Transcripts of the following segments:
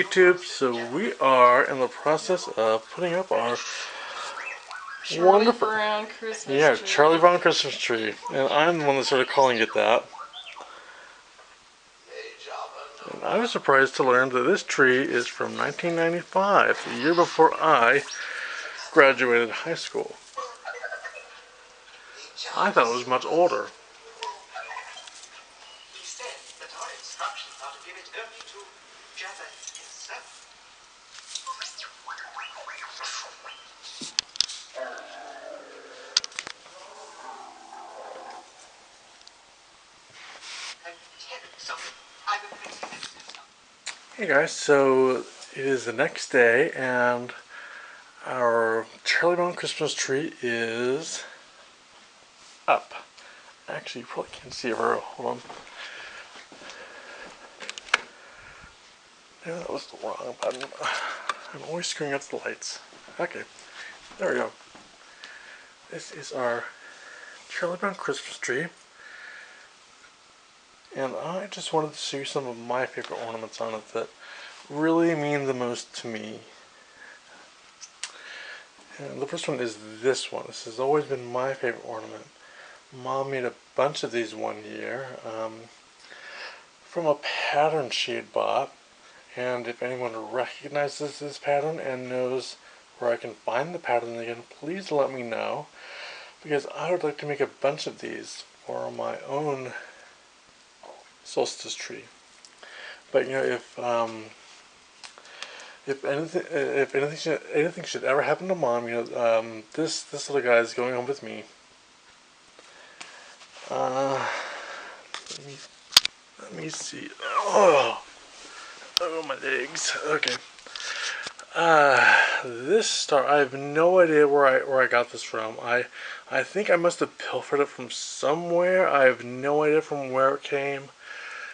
YouTube. So we are in the process of putting up our Charlie Brown Christmas tree. Charlie Brown Christmas tree, and I'm the one that started calling it that. And I was surprised to learn that this tree is from 1995, the year before I graduated high school. I thought it was much older. Hey guys, so it is the next day and our Charlie Brown Christmas tree is up. Actually, you probably can't see it very well. Hold on. Yeah, that was the wrong button. I'm always screwing up the lights. Okay, there we go. This is our Charlie Brown Christmas tree. And I just wanted to show you some of my favorite ornaments on it that really mean the most to me. And the first one is this one. This has always been my favorite ornament. Mom made a bunch of these one year from a pattern she had bought. And if anyone recognizes this pattern and knows where I can find the pattern again, please let me know. Because I would like to make a bunch of these for my own solstice tree. But you know, if anything should ever happen to Mom, you know, this little guy is going on with me. Let me see. Oh, my legs. Okay. This star, I have no idea where I got this from. I think I must have pilfered it from somewhere. I have no idea from where it came.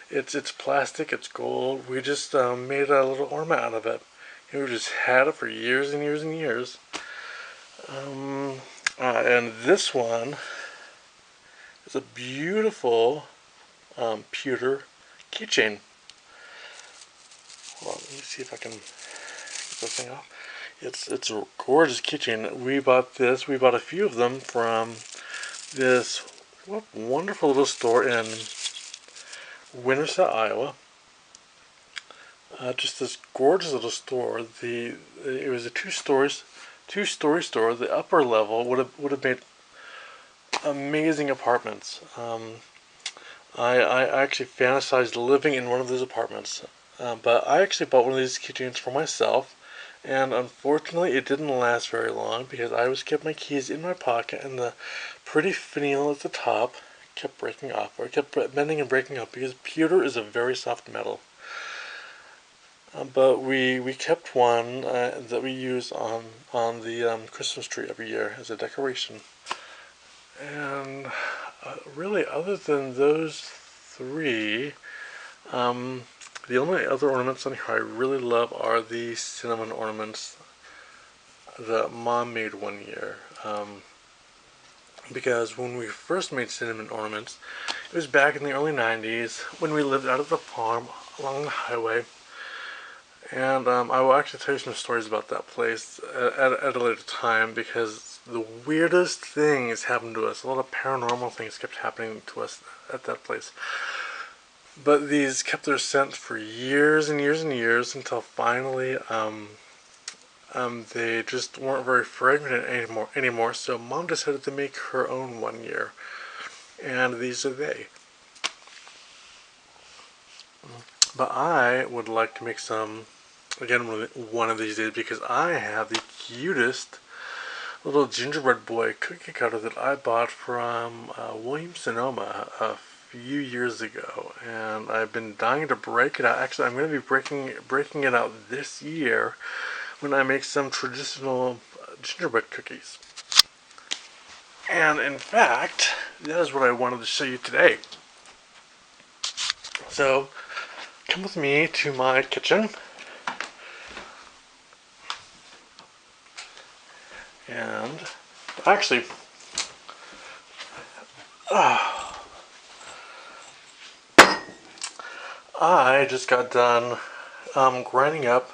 It's plastic, it's gold. We just made a little ornament out of it. And we just had it for years and years and years. And this one is a beautiful pewter keychain. Hold on, let me see if I can get this thing off. It's a gorgeous keychain. We bought this. We bought a few of them from this wonderful little store in Winterset, Iowa. Just this gorgeous little store. It was a two-story store. The upper level would have made amazing apartments. I actually fantasized living in one of those apartments. But I actually bought one of these keychains for myself, and unfortunately it didn't last very long because I always kept my keys in my pocket, and the pretty finial at the top kept breaking off, or kept bending and breaking up, because pewter is a very soft metal. But we kept one that we use on the Christmas tree every year as a decoration. And really, other than those three, the only other ornaments on here I really love are the cinnamon ornaments that Mom made one year. Because when we first made cinnamon ornaments, it was back in the early 90s when we lived out of the farm along the highway. And I will actually tell you some stories about that place at a later time, because the weirdest things happened to us. A lot of paranormal things kept happening to us at that place. But these kept their scent for years and years and years until finally they just weren't very fragrant anymore. So Mom decided to make her own one year, and these are they. But I would like to make some again one of these days, because I have the cutest little gingerbread boy cookie cutter that I bought from Williams-Sonoma a few years ago, and I've been dying to break it out. Actually, I'm going to be breaking it out this year when I make some traditional gingerbread cookies. And in fact, that is what I wanted to show you today. So come with me to my kitchen. And actually, I just got done grinding up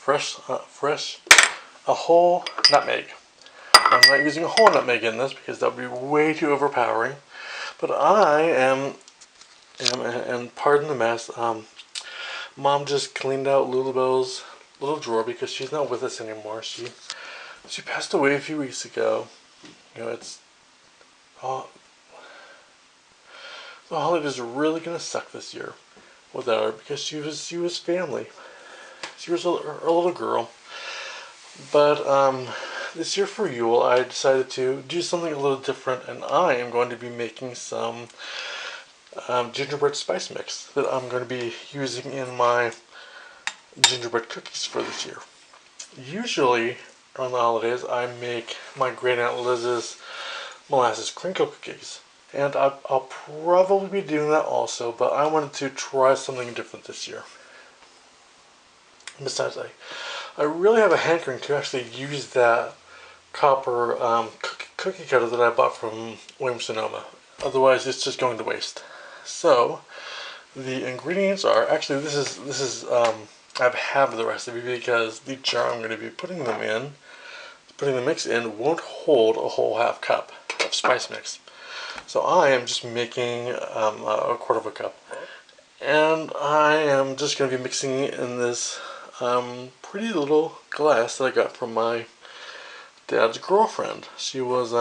a whole nutmeg. I'm not using a whole nutmeg in this because that would be way too overpowering. But I am and pardon the mess, Mom just cleaned out Lulu Belle's little drawer because she's not with us anymore. She passed away a few weeks ago. It's all, the holidays are really gonna suck this year without her because she was family. She was a little girl. But this year for Yule, I decided to do something a little different, and I am going to be making some gingerbread spice mix that I'm going to be using in my gingerbread cookies for this year. Usually, around the holidays, I make my great aunt Liz's molasses crinkle cookies. And I'll probably be doing that also, but I wanted to try something different this year. Besides, I really have a hankering to actually use that copper cookie cutter that I bought from Williams-Sonoma. Otherwise, it's just going to waste. So, the ingredients are, actually this is I have the recipe because the jar I'm going to be putting the mix in won't hold a whole half cup of spice mix. So I am just making a quarter of a cup. And I am just going to be mixing it in this pretty little glass that I got from my dad's girlfriend. She was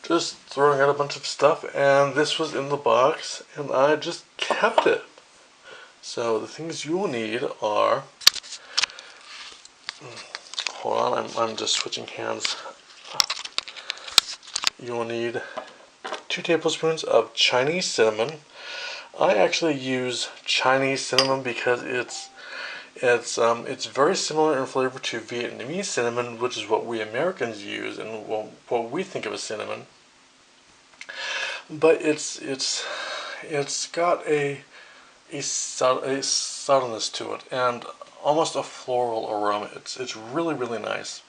just throwing out a bunch of stuff, and this was in the box, and I just kept it. So the things you will need are, hold on, I'm just switching hands. You will need 2 tablespoons of Chinese cinnamon. I actually use Chinese cinnamon because it's very similar in flavor to Vietnamese cinnamon, which is what we Americans use and what we think of as cinnamon. But it's got a subtleness to it and almost a floral aroma. It's really, really nice.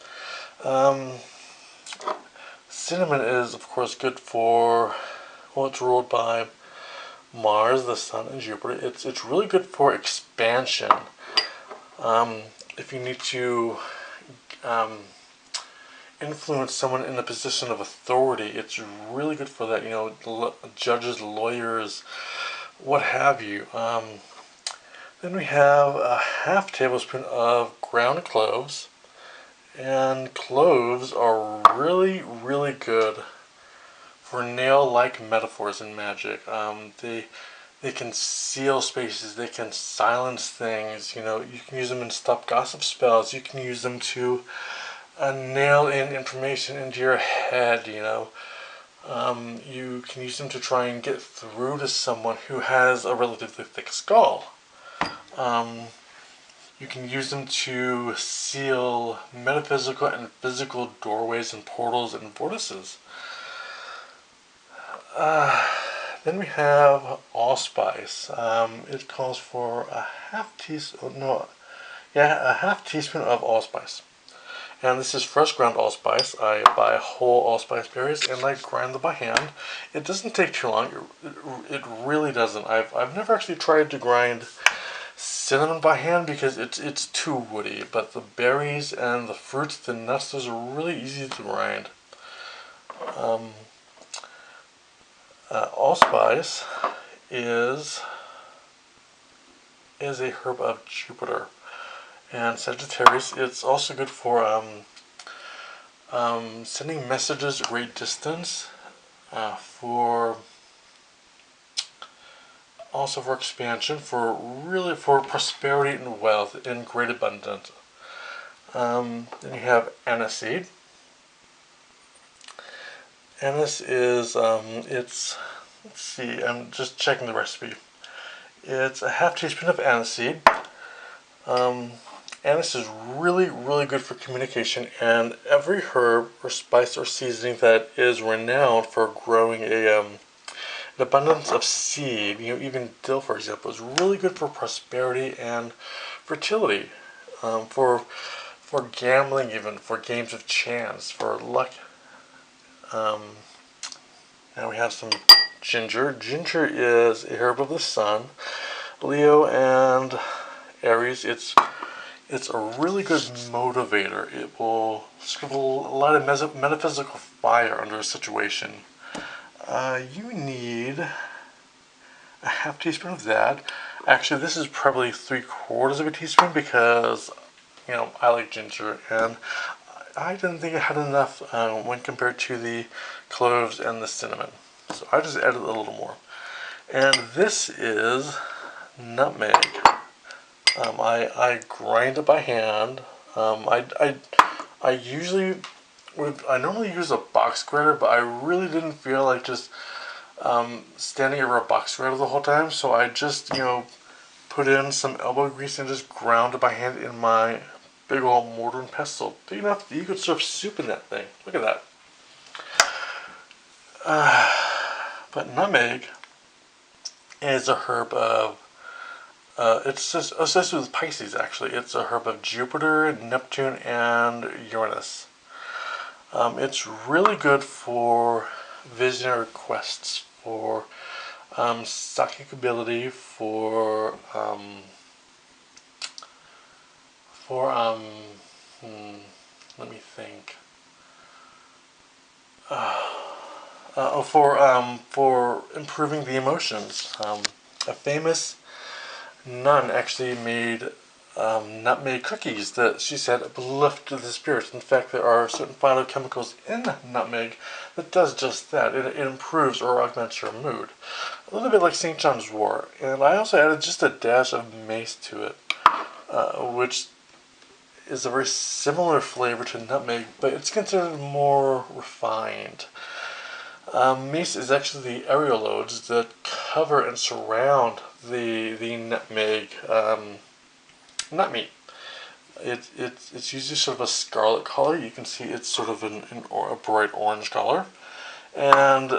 Cinnamon is, of course, good for, well, it's ruled by Mars, the Sun, and Jupiter. It's really good for expansion. If you need to influence someone in a position of authority, it's really good for that. Judges, lawyers, what have you. Then we have a half tablespoon of ground cloves. And cloves are really, really good for nail-like metaphors in magic. They can seal spaces. They can silence things. You can use them in stop gossip spells. You can use them to nail in information into your head. You can use them to try and get through to someone who has a relatively thick skull. You can use them to seal metaphysical and physical doorways and portals and vortices. Then we have allspice. It calls for a half teaspoon of allspice. And this is fresh ground allspice. I buy whole allspice berries and I grind them by hand. It doesn't take too long. It really doesn't. I've never actually tried to grind cinnamon by hand because it's too woody. But the berries and the fruits, the nuts, those are really easy to grind. Allspice is a herb of Jupiter and Sagittarius. It's also good for sending messages at great distance, for expansion, for prosperity and wealth in great abundance. Then you have aniseed. Anise is, let's see, I'm just checking the recipe. It's a half teaspoon of aniseed. Anise is really, really good for communication, and every herb or spice or seasoning that is renowned for growing an abundance of seed, even dill, for example, is really good for prosperity and fertility, for gambling, even for games of chance, for luck. Now we have some ginger. Ginger is a herb of the sun. Leo and Aries. It's a really good motivator. It will scribble a lot of metaphysical fire under a situation. You need a half teaspoon of that. Actually, this is probably 3/4 of a teaspoon because, you know, I like ginger, and I didn't think I had enough when compared to the cloves and the cinnamon. So I just added a little more. And this is nutmeg. I grind it by hand. I usually I normally use a box grater, but I really didn't feel like just standing over a box grater the whole time, so I just, you know, put in some elbow grease and just ground it by hand in my big old mortar and pestle. Big enough that you could serve soup in that thing. Look at that. But nutmeg is a herb of, it's just associated with Pisces, actually. It's a herb of Jupiter, Neptune, and Uranus. It's really good for visionary quests, for psychic ability, for let me think. For improving the emotions. A famous nun actually made nutmeg cookies that she said uplifted the spirits. In fact, there are certain phytochemicals in nutmeg that does just that. It improves or augments your mood. A little bit like St. John's wort. And I also added just a dash of mace to it, which is a very similar flavor to nutmeg, but it's considered more refined. Mace is actually the areolodes that cover and surround the nutmeg nut meat. It's usually sort of a scarlet color. You can see it's sort of a bright orange color. And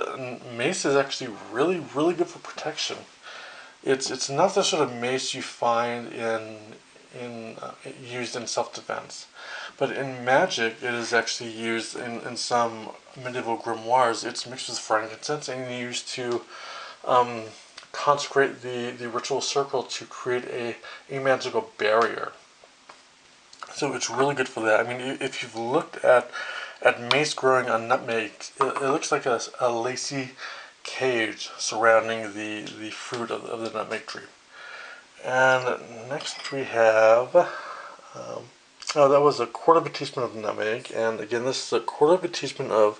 mace is actually really, really good for protection. It's not the sort of mace you find used in self-defense, but in magic it is actually used in some medieval grimoires. It's mixed with frankincense and used to consecrate the ritual circle to create a magical barrier. So it's really good for that. I mean, if you've looked at mace growing on nutmeg, it looks like a lacy cage surrounding the fruit of the nutmeg tree. And next we have, oh, that was 1/4 of a teaspoon of nutmeg. And again, this is 1/4 of a teaspoon of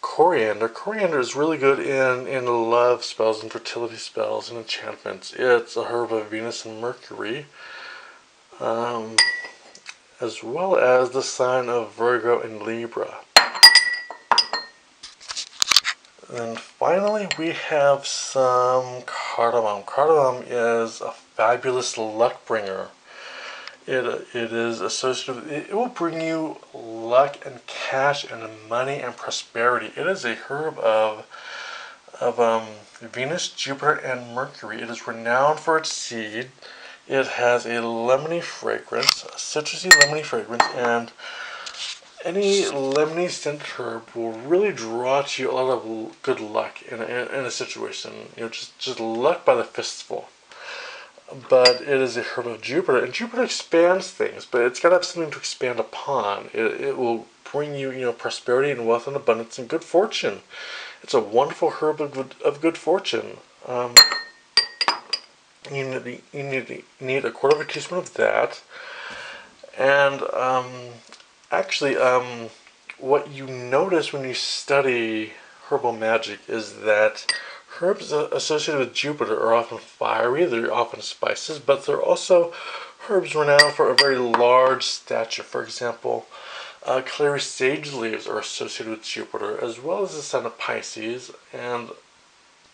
coriander. Coriander is really good in love spells and fertility spells and enchantments. It's a herb of Venus and Mercury, as well as the sign of Virgo and Libra. And finally, we have some cardamom. Cardamom is a fabulous luck bringer. It is associated with, it will bring you luck and cash and money and prosperity. It is a herb of Venus, Jupiter, and Mercury. It is renowned for its seed. It has a lemony fragrance, a citrusy lemony fragrance, and any lemony scented herb will really draw to you a lot of good luck in a situation. You know, just luck by the fistful. But it is a herb of Jupiter, and Jupiter expands things, but it's got to have something to expand upon. It will bring you, you know, prosperity and wealth and abundance and good fortune. It's a wonderful herb of good fortune. You need 1/4 of a teaspoon of that, and actually, what you notice when you study herbal magic is that herbs associated with Jupiter are often fiery, they're often spices, but they're also herbs renowned for a very large stature. For example, clary sage leaves are associated with Jupiter, as well as the sign of Pisces and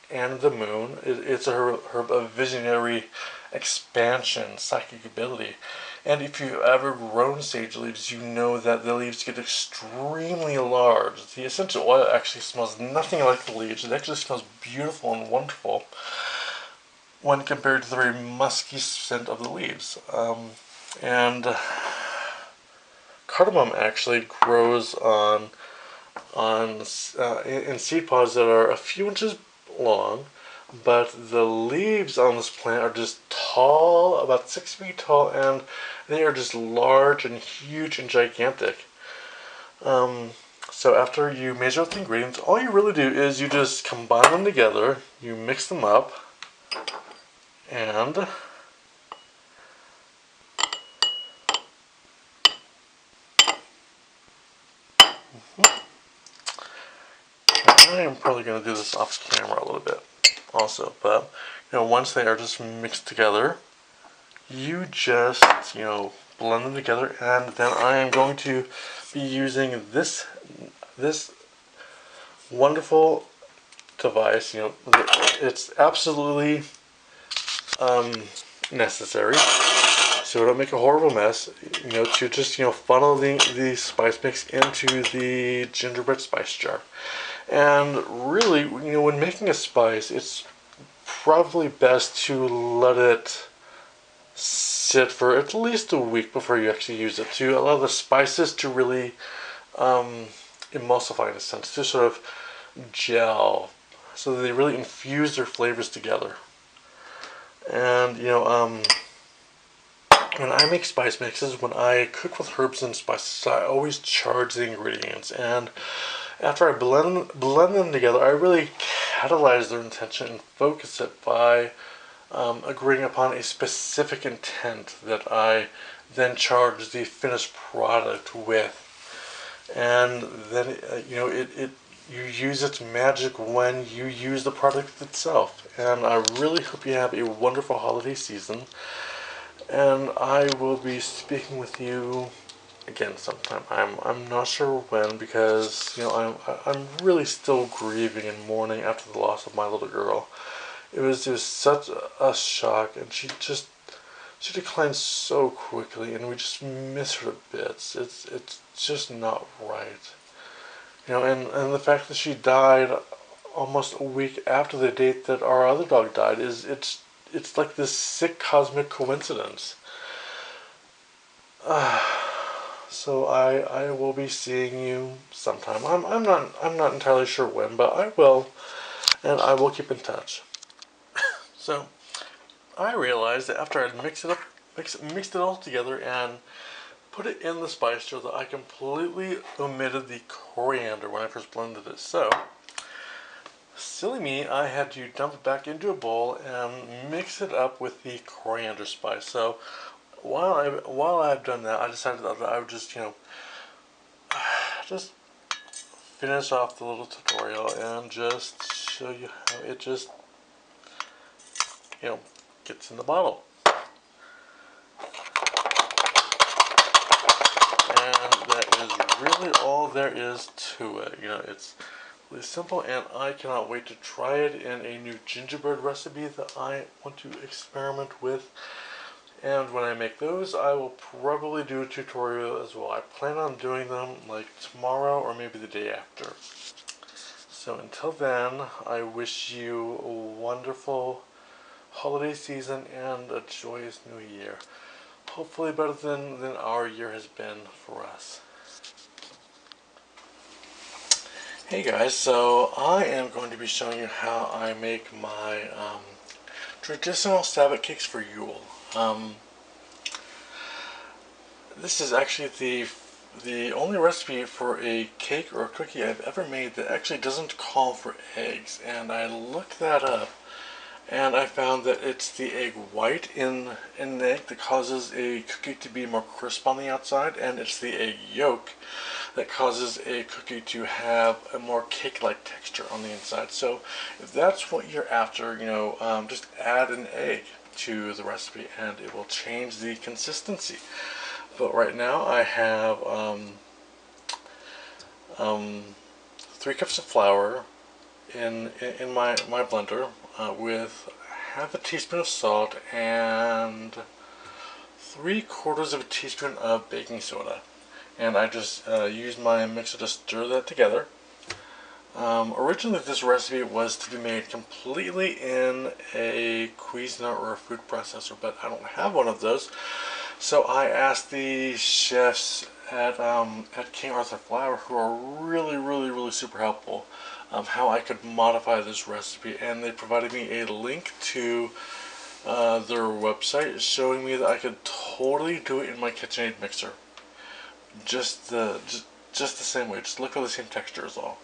the moon. It's a herb of visionary expansion, psychic ability. And if you've ever grown sage leaves, you know that the leaves get extremely large. The essential oil actually smells nothing like the leaves. It actually smells beautiful and wonderful when compared to the very musky scent of the leaves. And cardamom actually grows in seed pods that are a few inches long, but the leaves on this plant are just tall, about 6 feet tall, and they are just large and huge and gigantic. So after you measure out the ingredients, all you really do is you just combine them together, you mix them up, and I am probably going to do this off camera a little bit also, but once they are just mixed together, you just blend them together, and then I am going to be using this wonderful device. It's absolutely necessary, so don't make a horrible mess. To just funnel the spice mix into the gingerbread spice jar. And really, when making a spice, it's probably best to let it sit for at least a week before you actually use it, to allow the spices to really emulsify, in a sense, to sort of gel, so that they really infuse their flavors together. And when I make spice mixes, when I cook with herbs and spices, I always charge the ingredients, and after I blend them together, I really catalyze their intention and focus it by agreeing upon a specific intent that I then charge the finished product with. And then you use its magic when you use the product itself. And I really hope you have a wonderful holiday season. And I will be speaking with you again sometime. I'm not sure when, because I'm really still grieving and mourning after the loss of my little girl. It was just such a shock, and she declined so quickly, and we just miss her to bits. It's just not right. And the fact that she died almost a week after the date that our other dog died it's like this sick cosmic coincidence. So I will be seeing you sometime. I'm not entirely sure when, but I will, and I will keep in touch. So I realized that after I'd mixed it all together and put it in the spice jar, that I completely omitted the coriander when I first blended it. So silly me, I had to dump it back into a bowl and mix it up with the coriander spice. So while I've done that, I decided that I would just just finish off the little tutorial and just show you how it just gets in the bottle. And that is really all there is to it. It's really simple, and I cannot wait to try it in a new gingerbread recipe that I want to experiment with. And when I make those, I will probably do a tutorial as well. I plan on doing them like tomorrow or maybe the day after. So until then, I wish you a wonderful holiday season and a joyous new year. Hopefully better than our year has been for us. Hey guys, so I am going to be showing you how I make my traditional Sabbath cakes for Yule. This is actually the only recipe for a cake or a cookie I've ever made that actually doesn't call for eggs, and I looked that up, and I found that it's the egg white in an egg that causes a cookie to be more crisp on the outside, and it's the egg yolk that causes a cookie to have a more cake-like texture on the inside. So if that's what you're after, just add an egg to the recipe and it will change the consistency. But right now I have 3 cups of flour in my blender with half a teaspoon of salt and 3/4 of a teaspoon of baking soda. And I just used my mixer to stir that together. Originally this recipe was to be made completely in a Cuisinart or a food processor, but I don't have one of those. So I asked the chefs at King Arthur Flour, who are really really super helpful how I could modify this recipe, and they provided me a link to their website showing me that I could totally do it in my KitchenAid mixer. Just the same way. Just look for the same texture is all.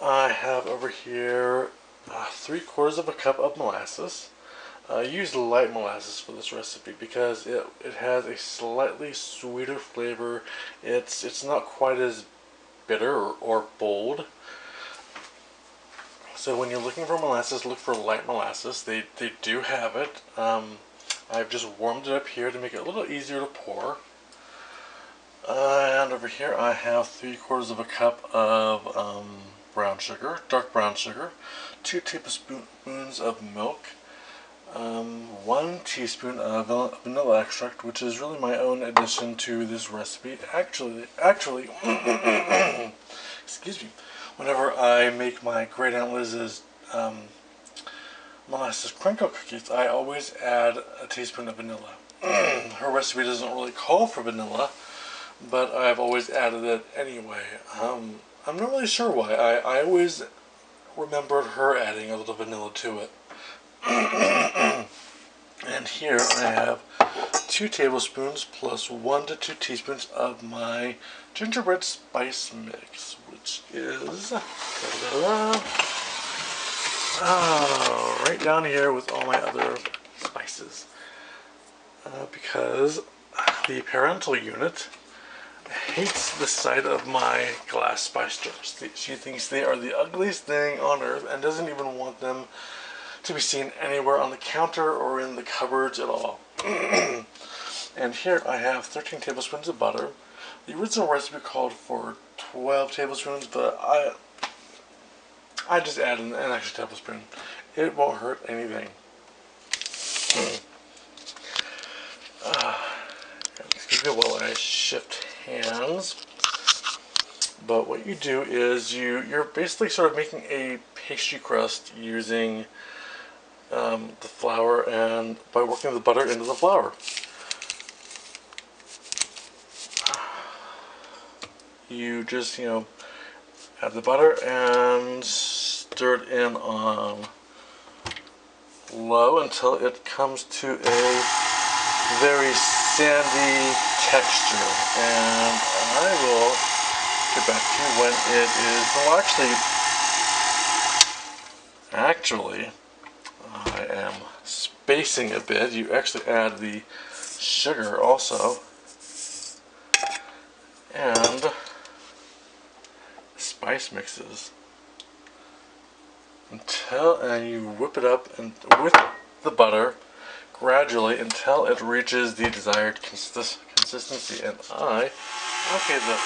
I have over here 3/4 of a cup of molasses. I use light molasses for this recipe because it has a slightly sweeter flavor. It's not quite as bitter or bold. So when you're looking for molasses, look for light molasses. They do have it. I've just warmed it up here to make it a little easier to pour. And over here I have 3/4 of a cup of brown sugar, dark brown sugar, 2 tablespoons of milk, 1 teaspoon of vanilla extract, which is really my own addition to this recipe. Actually, excuse me. Whenever I make my great Aunt Liz's molasses crinkle cookies, I always add a teaspoon of vanilla. Her recipe doesn't really call for vanilla, but I've always added it anyway. I'm not really sure why. I always remembered her adding a little vanilla to it. And here I have 2 tablespoons plus 1 to 2 teaspoons of my gingerbread spice mix, which is right down here with all my other spices. Because the parental unit hates the sight of my glass spice jars. She thinks they are the ugliest thing on earth and doesn't even want them to be seen anywhere on the counter or in the cupboards at all. And here I have 13 tablespoons of butter. The original recipe called for 12 tablespoons, but I just added an extra tablespoon. It won't hurt anything. Excuse me while I shift hands. But what you do is you're basically sort of making a pastry crust using the flour and by working the butter into the flour. You just, add the butter and stir it in on low until it comes to a very sandy texture. And I will get back to you when it is, well actually, I am spacing a bit. You actually add the sugar also, and spice mixes and you whip it up and with the butter gradually until it reaches the desired consistency. And okay, the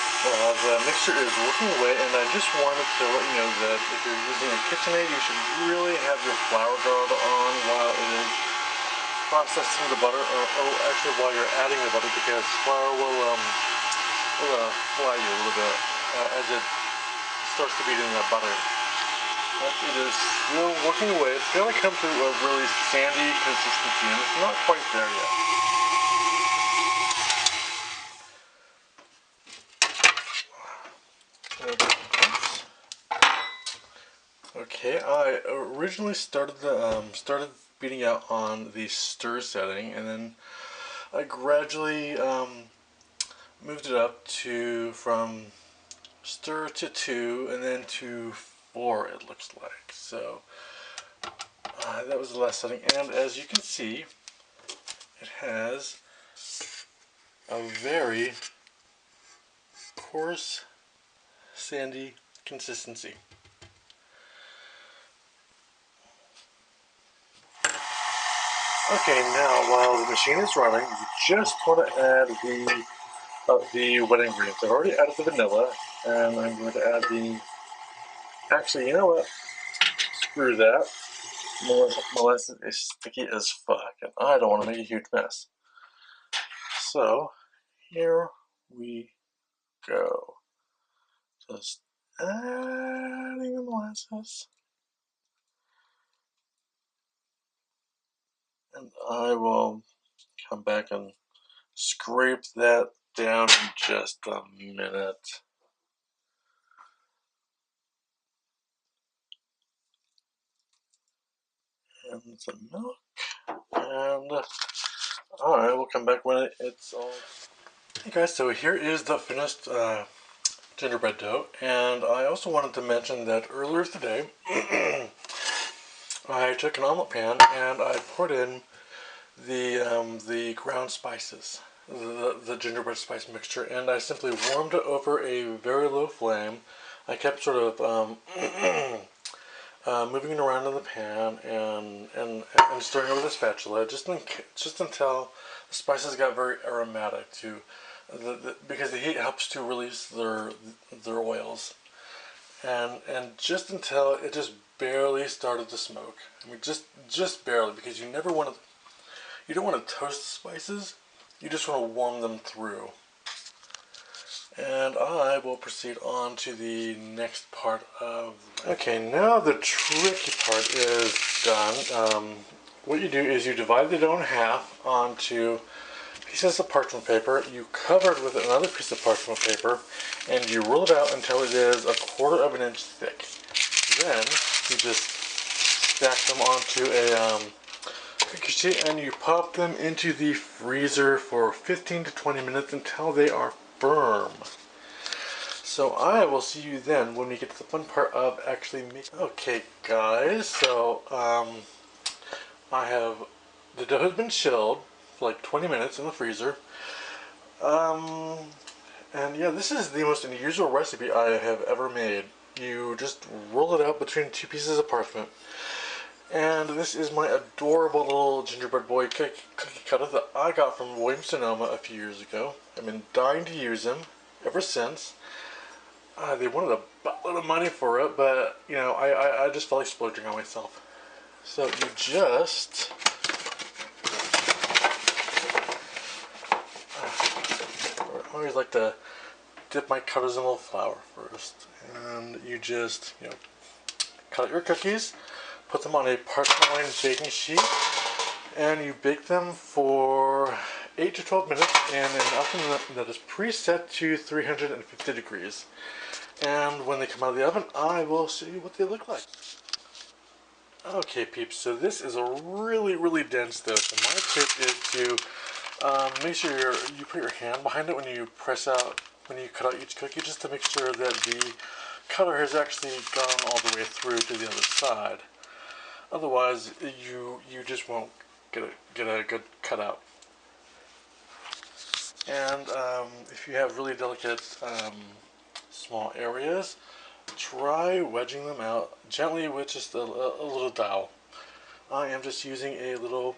mixture is working away, and I just wanted to let you know that if you're using a KitchenAid, you should really have your flour guard on while it is processing the butter, or actually while you're adding the butter, because flour will fly you a little bit as it starts to beat in that butter. But it is still working away. It's going to come to a really sandy consistency, and it's not quite there yet. Okay, I originally started beating out on the stir setting, and then I gradually moved it up from stir to 2 and then to 4, it looks like. So that was the last setting, and as you can see, it has a very coarse, sandy consistency. Okay, now while the machine is running, you just want to add the wet ingredients. I've already added the vanilla, and I'm going to add the. Actually, you know what? Screw that. Molasses is sticky as fuck, and I don't want to make a huge mess. So here we go. Just adding the molasses. And I will come back and scrape that down in just a minute. and some milk, and alright, we'll come back when it's all... Hey guys, so here is the finished gingerbread dough, and I also wanted to mention that earlier today I took an omelet pan and I poured in the ground spices, the gingerbread spice mixture, and I simply warmed it over a very low flame. I kept sort of moving it around in the pan and stirring it with a spatula just until the spices got very aromatic because the heat helps to release their oils, and just until it just barely started to smoke. I mean, just barely, because you don't want to toast the spices. You just want to warm them through. And I will proceed on to the next part of... Okay, now the tricky part is done. What you do is you divide the dough in half onto pieces of parchment paper. You cover it with another piece of parchment paper, and you roll it out until it is 1/4 of an inch thick. Then you just stack them onto a cookie sheet, and you pop them into the freezer for 15 to 20 minutes until they are firm. So I will see you then when we get to the fun part of actually making... Okay guys, so the dough has been chilled for like 20 minutes in the freezer. And yeah, this is the most unusual recipe I have ever made. You just roll it out between two pieces of parchment. And this is my adorable little gingerbread boy cookie cutter that I got from Williams-Sonoma a few years ago. I've been dying to use him ever since. They wanted a buttload of money for it, but you know, I just felt like splurging on myself. So you just I always like to dip my cutters in a little flour first, and you just, you know, cut out your cookies, put them on a parchment lined baking sheet, and you bake them for 8 to 12 minutes in an oven that is preset to 350 degrees. And when they come out of the oven, I will show you what they look like. Okay peeps, so this is a really dense dough. So my tip is to make sure you put your hand behind it when you when you cut out each cookie, just to make sure that the cutter has actually gone all the way through to the other side. Otherwise, you just won't get a good cutout. And if you have really delicate small areas, try wedging them out gently with just a little dowel. I am just using a little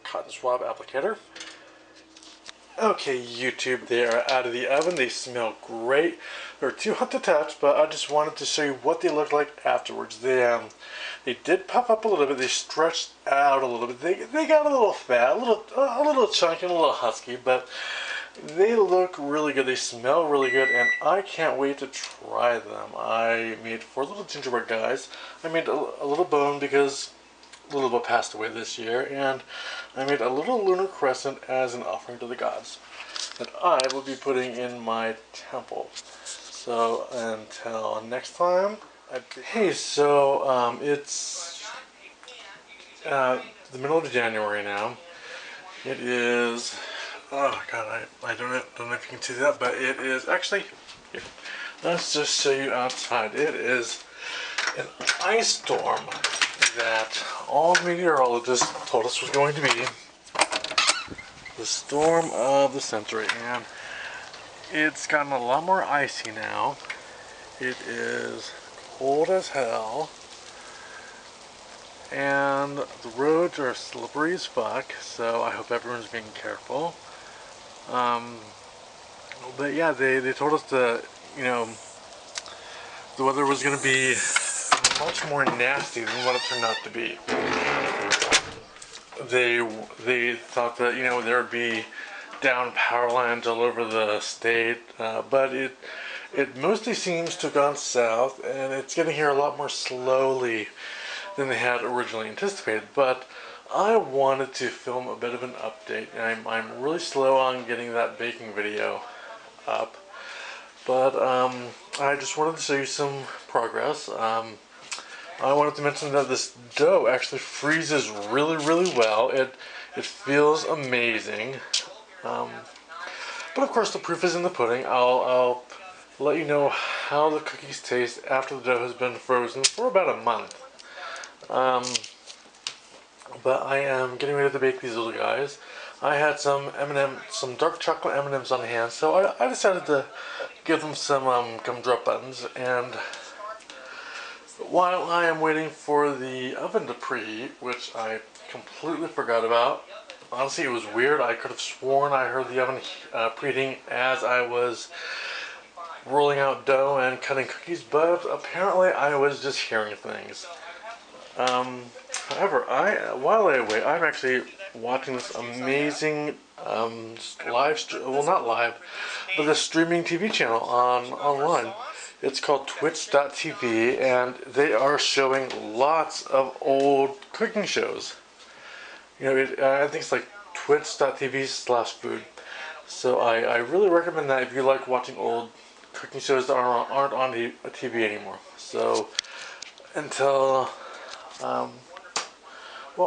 cotton swab applicator. Okay YouTube, they are out of the oven. They smell great. They're too hot to touch, but I just wanted to show you what they look like afterwards. They did puff up a little bit. They stretched out a little bit. They got a little fat, a little chunky, and a little husky, but they look really good. They smell really good, and I can't wait to try them. I made 4 little gingerbread guys. I made a little bone because Lulu Belle passed away this year, and I made a little lunar crescent as an offering to the gods that I will be putting in my temple. So until next time, hey, so it's the middle of January now. It is, oh god, I don't know if you can see that, but it is actually, here, let's just show you outside. It is an ice storm that all meteorologists told us was going to be the storm of the century, and it's gotten a lot more icy now. It is cold as hell, and the roads are slippery as fuck, so I hope everyone's being careful. But yeah, they told us that, you know, the weather was going to be much more nasty than what it turned out to be. They thought that, you know, there would be down power lines all over the state, but it mostly seems to have gone south, and it's getting here a lot more slowly than they had originally anticipated. But I wanted to film a bit of an update, and I'm really slow on getting that baking video up, but I just wanted to show you some progress. I wanted to mention that this dough actually freezes really, really well. It feels amazing. But of course, the proof is in the pudding. I'll let you know how the cookies taste after the dough has been frozen for about a month. But I am getting ready to bake these little guys. I had some some dark chocolate M&Ms on hand, so I decided to give them some gumdrop buttons. And while I am waiting for the oven to preheat, which I completely forgot about. Honestly, it was weird. I could have sworn I heard the oven preheating as I was rolling out dough and cutting cookies, but apparently I was just hearing things. However, while I wait, I'm actually watching this amazing not live, but the streaming TV channel online. It's called Twitch.tv, and they are showing lots of old cooking shows. You know, I think it's like twitch.tv/food. So I really recommend that if you like watching old cooking shows that aren't on TV anymore. So until, well,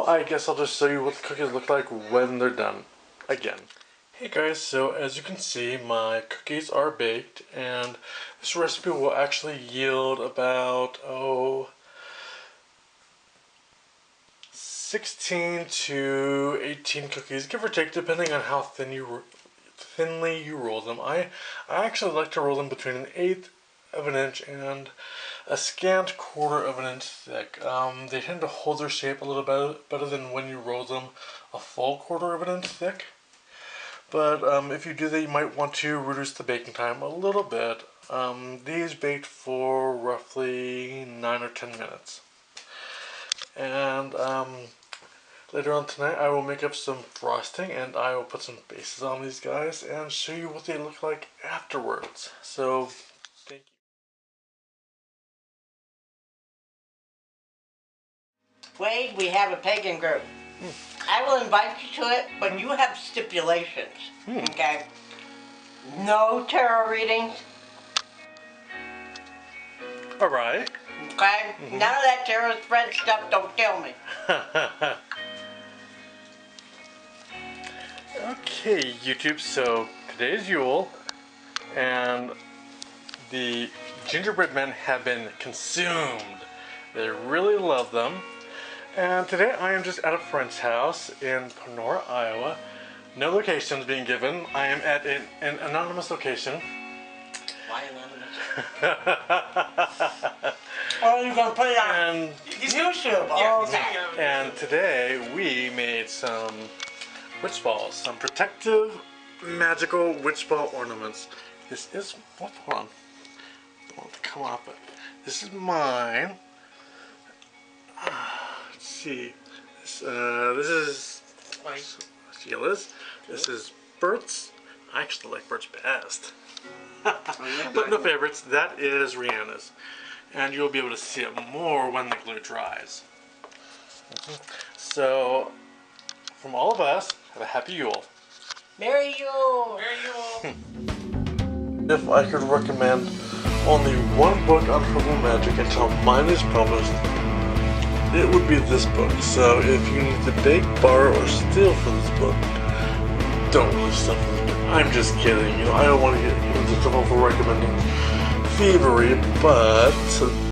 I guess I'll just show you what the cookies look like when they're done again. Hey guys, so as you can see, my cookies are baked, and this recipe will actually yield about 16 to 18 cookies, give or take, depending on how thinly you roll them. I actually like to roll them between 1/8 of an inch and a scant 1/4 of an inch thick. They tend to hold their shape a little bit better than when you roll them a full 1/4 of an inch thick. But if you do that, you might want to reduce the baking time a little bit. These baked for roughly 9 or 10 minutes. And later on tonight, I will make up some frosting, and I will put some bases on these guys and show you what they look like afterwards. So, thank you. Wade, we have a pagan group. I will invite you to it, but you have stipulations, okay? No tarot readings. Alright. Okay? None of that tarot spread stuff, don't kill me. Okay, YouTube, so today is Yule, and the gingerbread men have been consumed. They really love them. And today I am just at a friend's house in Panora, Iowa. No locations being given. I am at an anonymous location. Why anonymous? Oh, you're going to put it on YouTube. Oh, okay. And today we made some witch balls. Some protective, magical witch ball ornaments. This is, hold on. I don't want it to come off, but this is mine. Let's see. This is Sheila's. This is Bert's. I actually like Bert's best. But no favorites. That is Rihanna's. And you'll be able to see it more when the glue dries. So, from all of us, have a happy Yule. Merry Yule! There you go. If I could recommend only one book on herbal magic until mine is published, it would be this book. So if you need to beg, borrow, or steal from this book, don't really steal from this book. I'm just kidding. You know, I don't want to get into trouble for recommending thievery, but